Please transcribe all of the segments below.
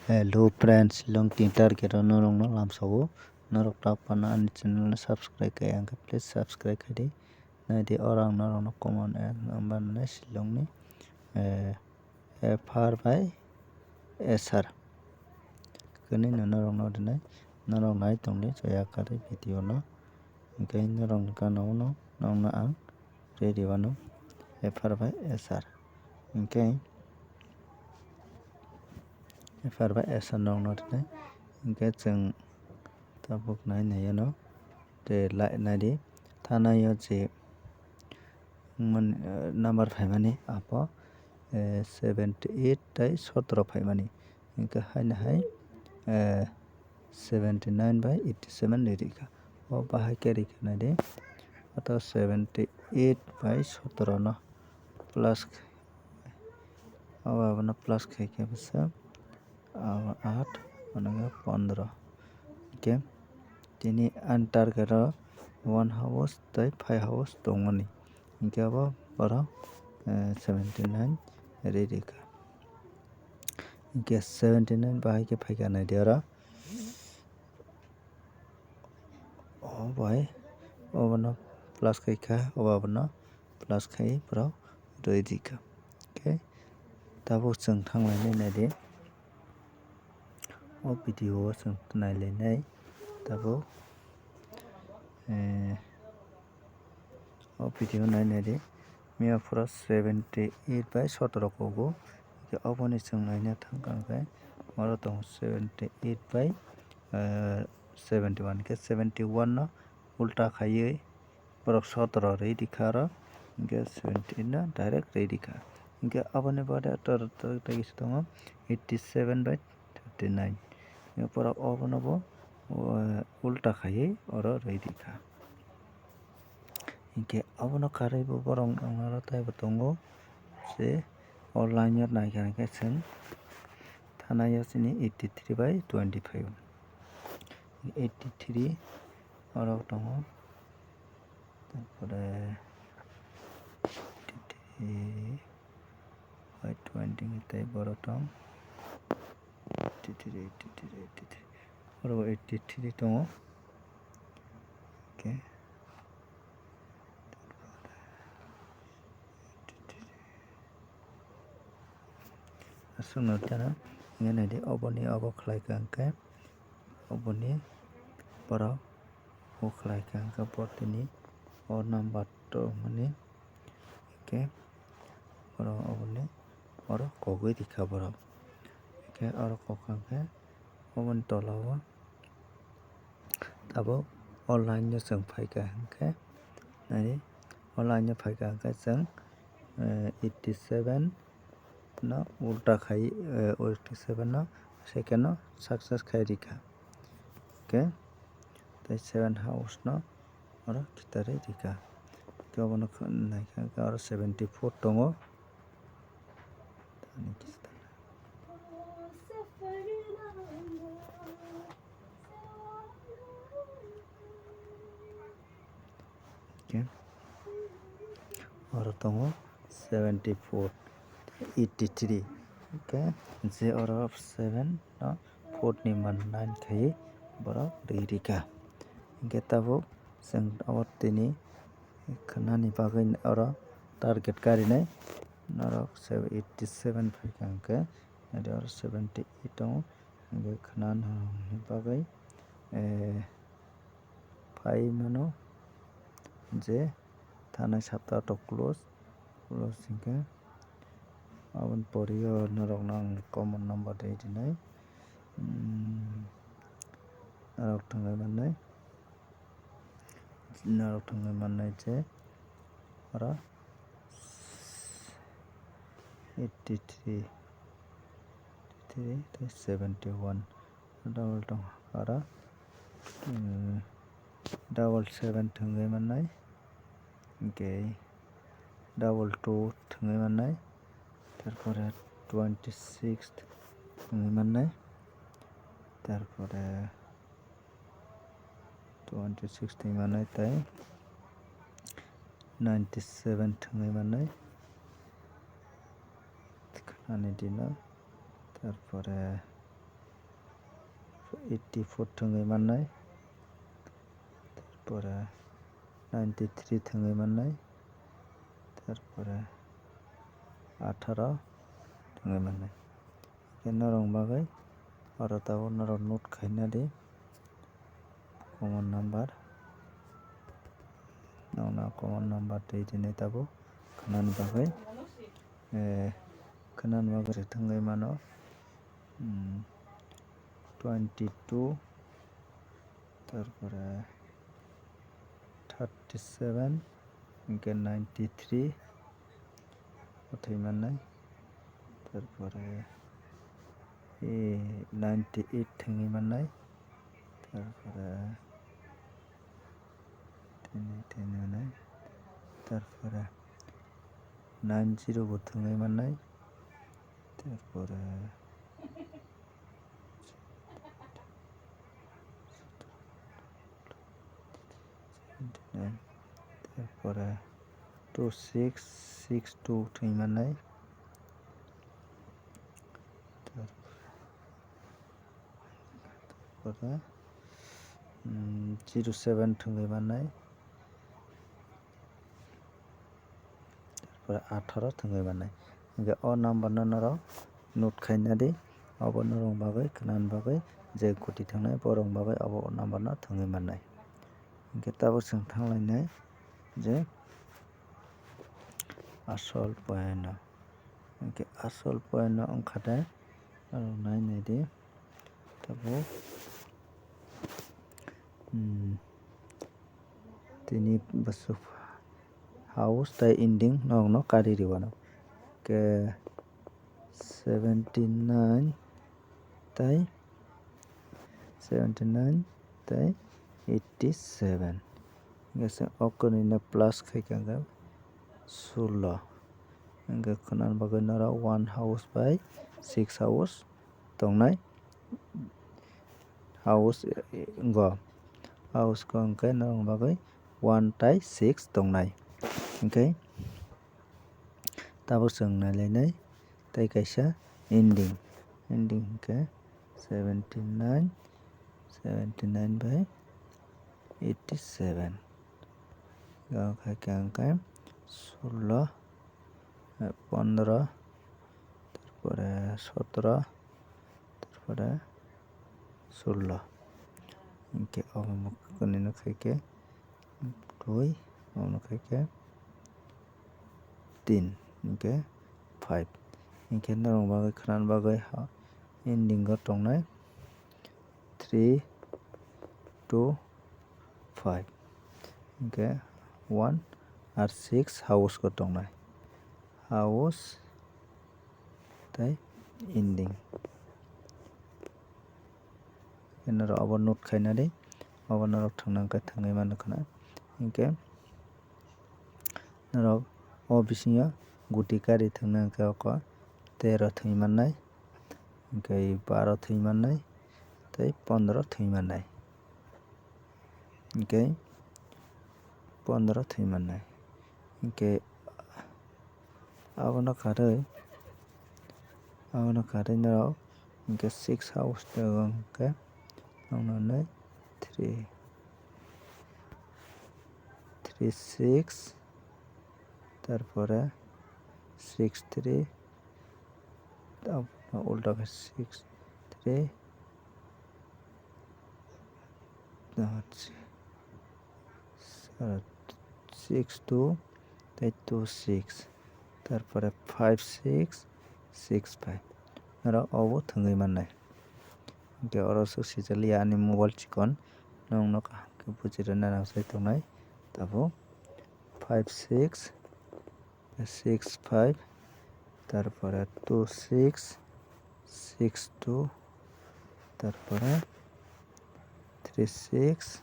Hello friends, Shillong teer ke Norok no lam sawo. Norok tak pana ani channel na subscribe kaya angka please subscribe kadi. Na di orang Norok no common number na Shillong ni far by SR. Kini na Norok no dinai Norok nai tong ni saya kari video no. Ingkai Norok kana no nong na ang ready wano far by SR. Ingkai far by SR nong no dinai ingkai jeng tabuk nai no de lai nai di thana yo je number phaimani apo 78 tai 17 phaimani ingka haina hai 79 by 87 lirika o bahai carry kana de ato 78 by 17 no plus aba na plus khai ke basa 8 onaga 15 okay tini antar kero 1 house tai 5 house tongmani ingke abo boro 79 ready ka ingke 79 bahai ke phaika nai de oro o bai obono plus khai ka obono plus khai boro ready ka okay tabuk cheng thanglai nai de o video cheng nailai nai tabuk o video nainai de mia pura 78 by 17 kogo ke oboni cheng naina thangka ke oro tong 78 by 71 ke 71 no ulta khaiye borok 17 ready khara ke 78 na direct ready kha ke aboni bade tor tagi tongo 87 by 39 ye pura obono bo ulta khaiye oro ready kha ingke abono karai bo borok nangaro tai bo tongo je online yo naikha ke cheng thana yo chini 83 by 25 83 oro tongo tarpore 83 by 20 tai boro tong 83 oro 83 tongo okay asungno tara ngene de oboni obo khlai ka angke oboni boro o khlai ka angka botini o number to mani ke oro oboni oro kogoi dikha boro ke oro kokang ke oboni tolao tabo online no cheng phaika angke nai online no phaika angke cheng 87 no ulta khai 87 no second no success khai rikha okay tai 7 house no oro kitare rikha ke obono naikha oro 74 tongo okay oro tongo 74 83 okay je oro 7 no 4 ni man 9 khai boro ready ka ingke tabo cheng abo tini khnani bagui oro target karinai norok 87 phaika angke ade oro 78 tongo ingke khnan ni bagui pai mano je thana sapta to close hingke abon poriyo norok nang common number de dinai norok thangai mannai je oro 83 71 double tong oro double 7 thangai mannai ingke double 2 thangai mannai tarpore 26 thangai mannai tarpore 26 thangai mannai tai 97 thangai mannai khnani dino tarpore 84 thangui mannai tarpore 93 thangui mannai tarpore 18 thangui mannai norok bagui aro tabuk norok note khainani common number nokno common number tui dinai tabuk khwnani bagui khwnani bagui thangui mano 22 tarpore 37 hingke 93 thui mannai tarpore 98 thangui mannai tarpore tarpore 90 bo thangui mannai tarpore 79 tarpore 2662 thui mannai tarpore 07 thangui mannai tarpore 18 thangui mannai hingke o number no norok note khainani abo norok bagui khwnani bagui je kuti thangnai borok bagui abo number no thangui mannai hingke tabuk chwng tanglainai je asol point no hingke asol point no wngkha de norok nainai di tabuk tini bwsuk house tei ending norok no karirio ano ke 79 tei 87 hingke chwng o kwni no plus khaikha hingke 16 hingke khwnani bagui norok 1 house bai 6 house tongnai house go house ko hingke norok bagui 1 tei 6 tongnai hingke tabuk chwng nailainai tei kaisa ending hingke 79 bai 87 o khaikha hingke 16 15 tarpore 17 tarpore 16 hingke obo kwni no khaikhe 2 obo khaikhe 3 hingke 5 hingke norok bagui khwnani bagui ending o tongnai 3 2 5 hingke 1 ar 6 house ko tongnai house tei ending norok abo note khainani abo norok thangna hingke thangui mano kheno hingke norok o bisingo guti kari thangna hingke oko 13 thui mannai hingke 12 thui mannai tei 15 thui mannai hingke 15 thui mannai hingke abono khatoi norok hingke 6 house hingke nokno nei 3 6 tarpore 6 3 ulta ke 6 3 6 2 tei 2 6 tarpore 5 6 6 5 norok obo thangui mannai hingke oro sijali ani mobile chikon nongno kaham ke bujirwui nainangsai tongnai tabuk 5 6 6 5 tarpore 2 6 6 2 tarpore 3 6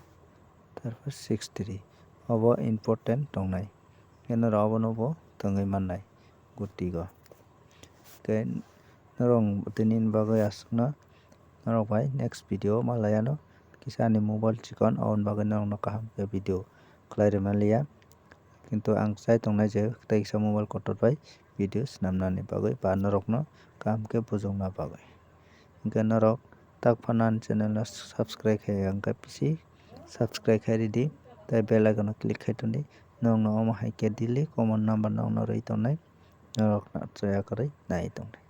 tarpore 6 3 obo important tongnai norok abono bo thangui mannai guti go tei norok tini ni bagui asukno norok bai next video o malaya no kisa ani mobile chikon aboni bagui norokno kaham ke video khlai rwmaniya kintu ang chai tongnai je teisa mobile kotor bai video swnamnani bagui ba norokno kaham ke bujokna bagui hingke norok tak phanan channel no subscribe khai angka pisi subscribe khai ridi tei bell icon no click khai toni nog no omo hai ke daily common number nog no roi tongnai norok na choya koroi nai tongnai.